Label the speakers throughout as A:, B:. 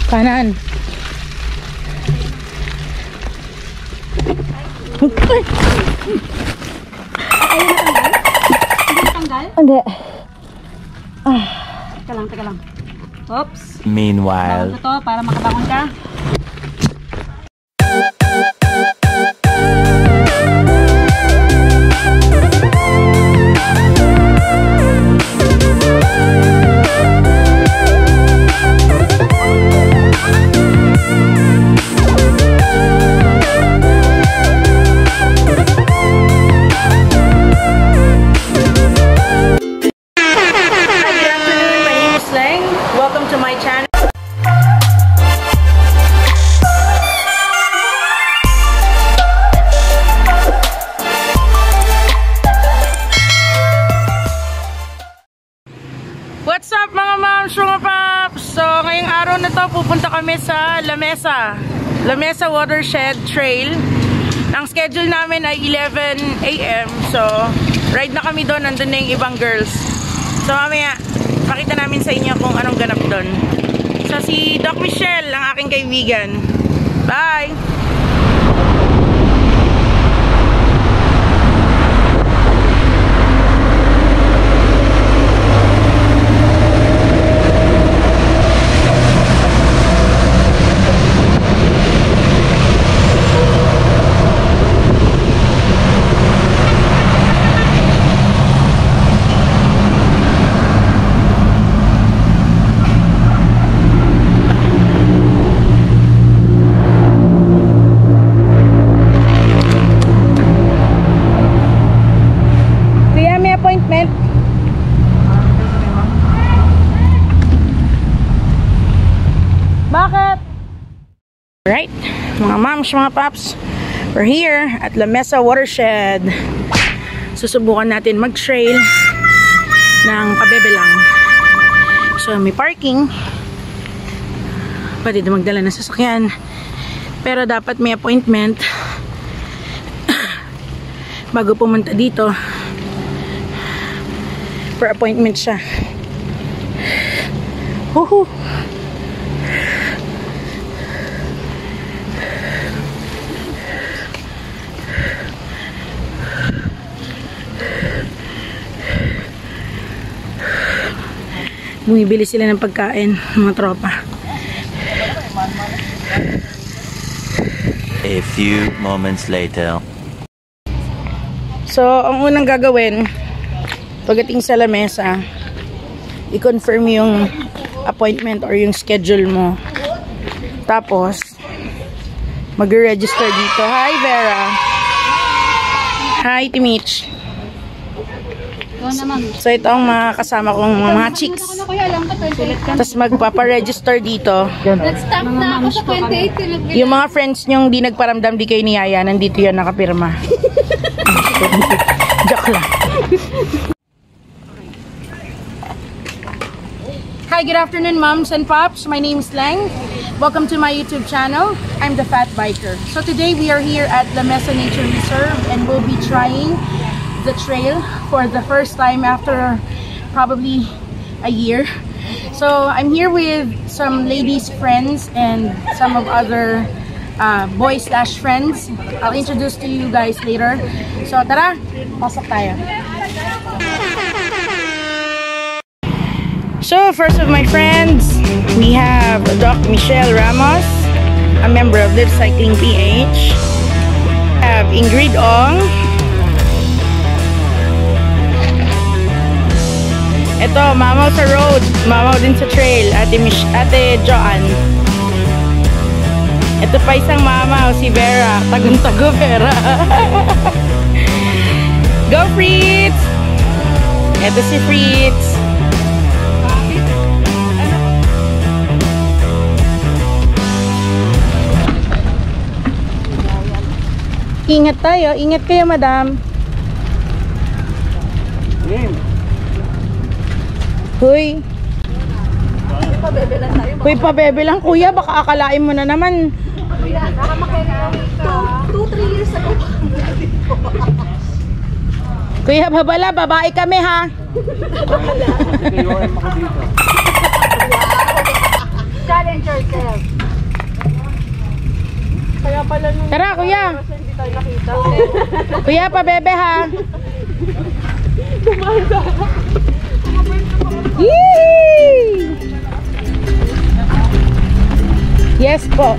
A: Kanan. Hindi.
B: Teka lang. Oops.
C: Meanwhile.
B: Ito para makabangon ka.
A: What's up mga moms, mga paps? So ngayong araw na to pupunta kami sa La Mesa Watershed Trail. Ang schedule namin ay 11 AM. So ride na kami doon, nandun na yung ibang girls. So mamaya pakita namin sa inyo kung anong ganap doon. So si Doc Michelle ang aking kaibigan. Bye! Bakit? Right, mga moms, mga paps, we're here at La Mesa Watershed. Susubukan natin mag-trail ng pabebe lang. So may parking, pwede na magdala ng sasakyan, pero dapat may appointment bago pumunta dito. Per appointment siya. Woohoo! Bumibili sila ng pagkain, mga tropa.
C: A few moments later.
A: So, ang unang gagawin pagdating sa La Mesa, i-confirm yung appointment or yung schedule mo. Tapos, mag-register dito. Hi, Vera! Hi, Timich! So, ito ang mga kasama kong mga chicks. Tapos, magpaparegister dito. Yung mga friends nyong di nagparamdam di kayo ni Yaya, nandito yan nakapirma. Joke lang. Hi, good afternoon moms and pops. My name is Lang. Welcome to my YouTube channel. I'm the Fat Biker. So today we are here at La Mesa Nature Reserve and we'll be trying the trail for the first time after probably a year. So I'm here with some ladies friends and some of other boys/friends. I'll introduce to you guys later. So tara, pasok tayo. So first of my friends, we have Doc Michelle Ramos, a member of Live Cycling PH. We have Ingrid Ong. Ito, mamaw sa road, mamaw din sa trail, Ate Joanne. Ito pa isang mamaw, si Vera, tagun-tago Vera. Go Fritz! Ito si Fritz. Ingat tayo, ingat kayo madam. Huy. Huy, pabebe lang kuya, baka akalain mo na naman.
B: Kuya, nakamakaya 2-3 years ago.
A: Kuya, babala, babae kami ha.
B: Challenge yourself.
A: Kaya pala nung... Tara, kuya!
B: Hindi tayo nakita.
A: Kuya, pabebe ha! Yee! Yes po.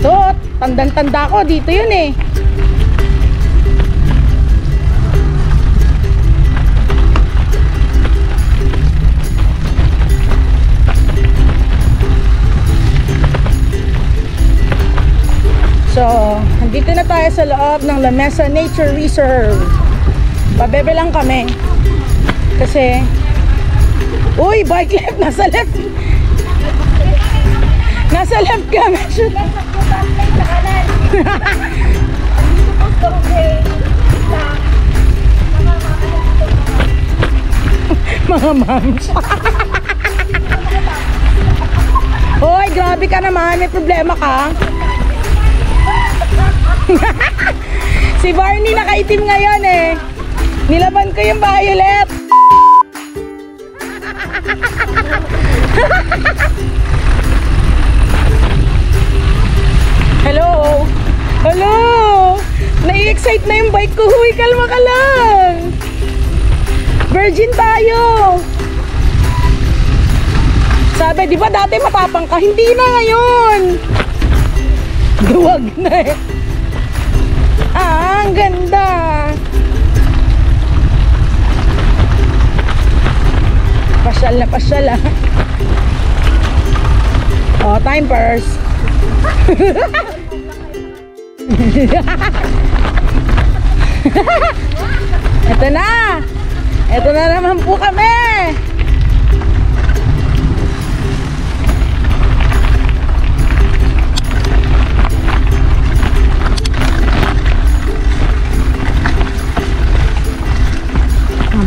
A: So, tandang-tanda ko. Dito yun eh. So, andito na tayo sa loob ng La Mesa Nature Reserve. Pabebe lang kami. Kasi, uy, bike left, nasa left. Nasa left kami. Mga moms. Uy, grabe ka naman. May problema ka. Si Barney nakaitim ngayon eh. Nilaban ko yung violet. Hello. Hello. Nai-excite na yung bike ko. Huy, kalma ka lang. Virgin tayo. Sabi, di ba dati matapang ka? Hindi na ngayon. Duwag na eh. Ah, ang ganda. Pasyal na pasyal ah. Oh, time purse. Ito na. Ito na naman po kami.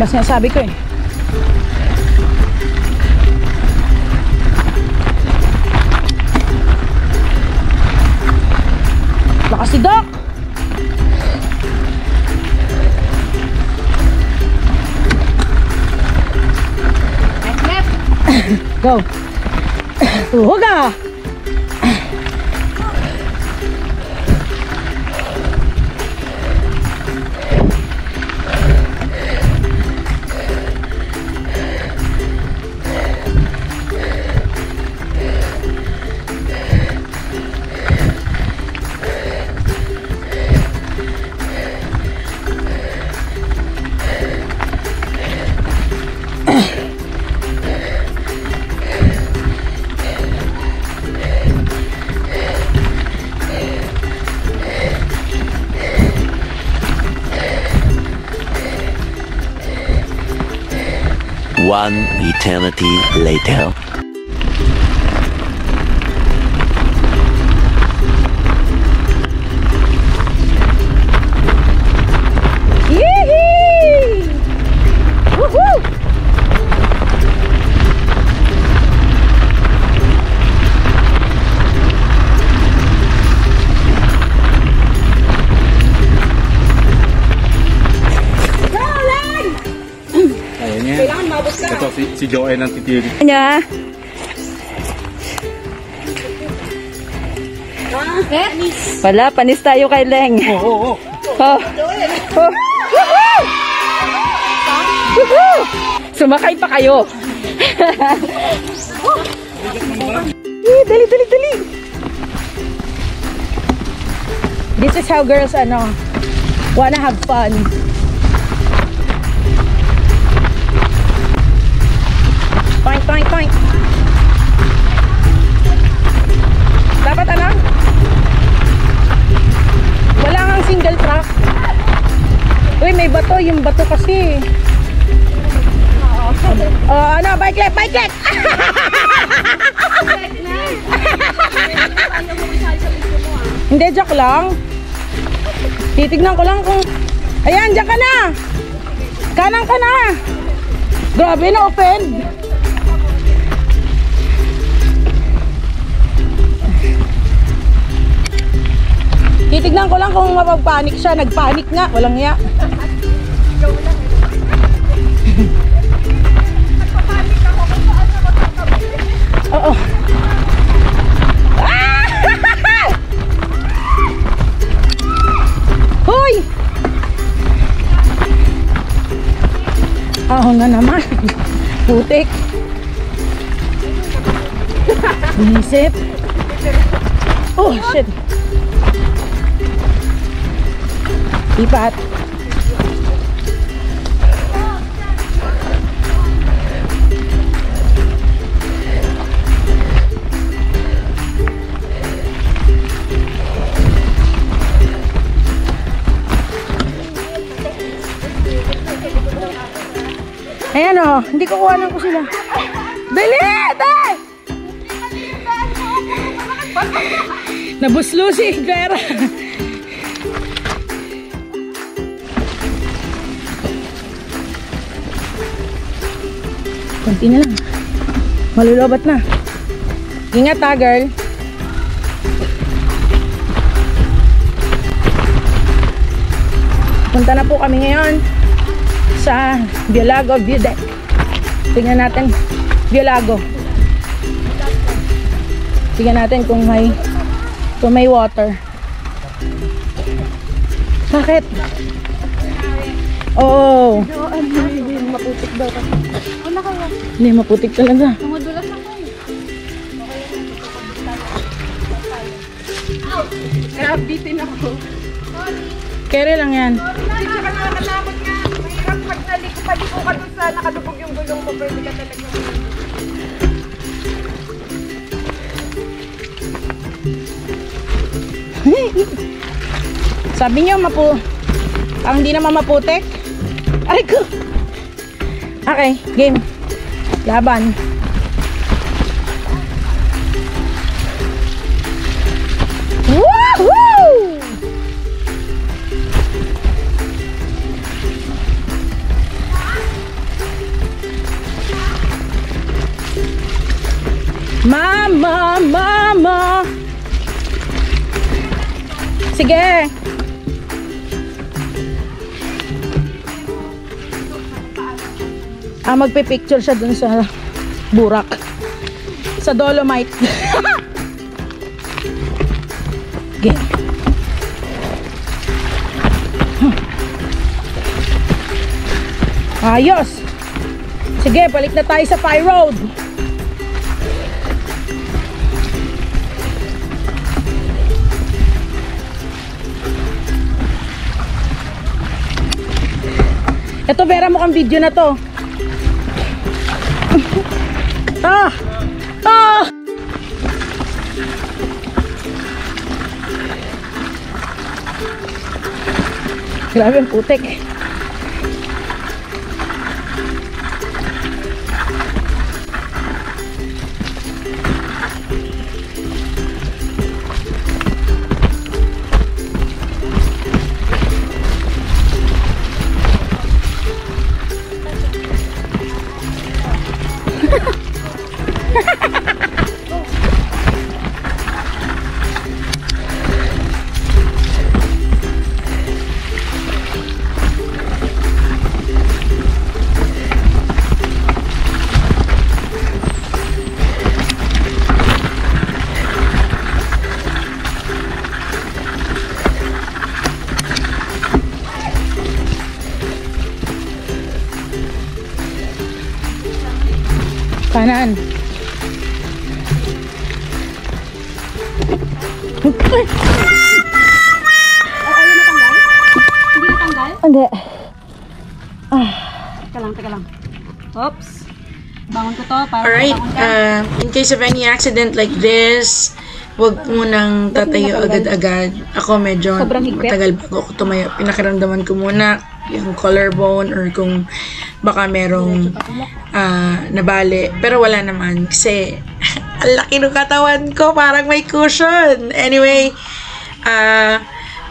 A: Basta nasabi ko eh. Lakas si Doc. Go. Tuhog ah.
C: One eternity later.
A: Yee! Woohoo!
D: Ito si Joey ng titiri.
A: Niya. Wala, panis tayo kay Leng.
D: Oo.
A: Oh. Oh. Woohoo! Sumakay pa kayo. Dali, dali, dali. This is how girls wanna have fun. Point, point, point. Dapat wala kang single track. Uy, may bato. Yung bato kasi. Bike left, bike left. Hindi, joke lang. Titignan ko lang kung... Ayan, dyan ka na. Kanan ka na. Grabe, na-offend. Titignan ko lang kung mapagpanik siya. Nagpanik nga. Walang iya. Oo. Hoy! Ahon na naman. Putik. Bumisip. Oh, shit. Lipat. Ayan o, hindi ko kuhanan ko sila. Dali! Dali! Nabuslo si Vera. Kunti na lang. Malulobat na. Ingat ha, girl. Punta na po kami ngayon sa Biolago View Deck. Tingnan natin Biolago. Tingnan natin kung may water. Bakit? Oh.
B: Maputik daw kasi. Wala kayo.
A: Hindi, maputik talaga.
B: Tumudulas lang kayo. Grabe, bitin ako.
A: Kere lang yan.
B: Hindi ka nakakatakot nga. Mahirap pag paliko ka doon sa nakadubog yung gulong mo. Pero hindi ka talaga.
A: Sabi niyo ang hindi naman maputik. Aray ko. Okay, game. Laban. Woohoo! Mama. Sige. Magpipicture siya dun sa burak. Sa Dolomite. Okay. Ayos. Sige, balik na tayo sa Pie Road. Ito, Vera, mukhang video na to. Grabe ang putik. Kanan.
B: Ayaw natanggal? Hindi natanggal?
A: Hindi.
B: Teka lang. Oops. Bangon ko to.
A: Alright, in case of any accident like this, huwag munang tatayo agad-agad. Ako medyo matagal bago ako tumayo. Pinakiramdaman ko muna yung collarbone or kung baka merong nabali. Pero wala naman kasi ang laki ng katawan ko, parang may cushion. Anyway,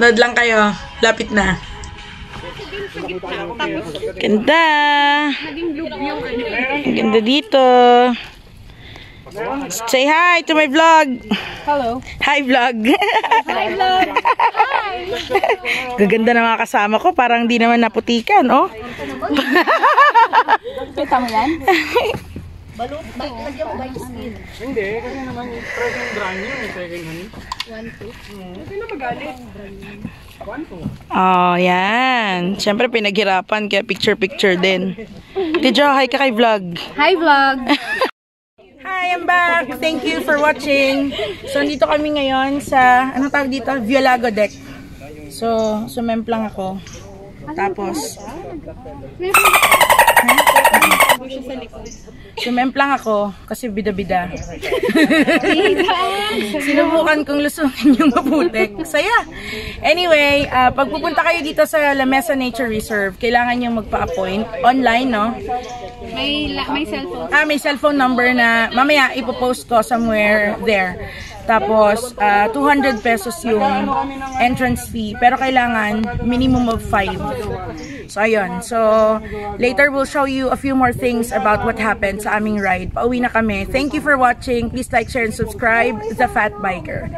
A: nod lang kayo. Lapit na. Ganda! Ang ganda dito. Say hi to my vlog.
B: Hello.
A: Hi vlog.
B: Hi vlog. Hi.
A: Gaganda na mga kasama ko, parang di naman naputikan, oh.
B: Kita mo yan? Lagyan mo ba yung skin?
D: Hindi, kasi naman fresh yung brand new, second hand.
B: 1, 2.
D: Hindi na magalit. 1, 2.
A: Oh, yan. Siyempre, pinaghirapan. Kaya picture-picture din. Tidjo, hi ka kay vlog.
B: Hi, vlog!
A: Hi, I'm back. Thank you for watching. So, dito kami ngayon sa, ano tawag dito? Violago deck. So, sumemplang ako. Tapos, sumemplang ako kasi bida-bida. Sinubukan kong lusungin yung maputik. Saya! Anyway, pag pupunta kayo dito sa La Mesa Nature Reserve, kailangan nyo magpa-appoint. Online, no?
B: May cellphone.
A: May cellphone number na mamaya ipopost ko somewhere there. Tapos, 200 pesos yung entrance fee. Pero kailangan minimum of 5. So, ayun. So, later we'll show you a few more things about what happened sa aming ride. Pauwi na kami. Thank you for watching. Please like, share, and subscribe. The Fat Biker.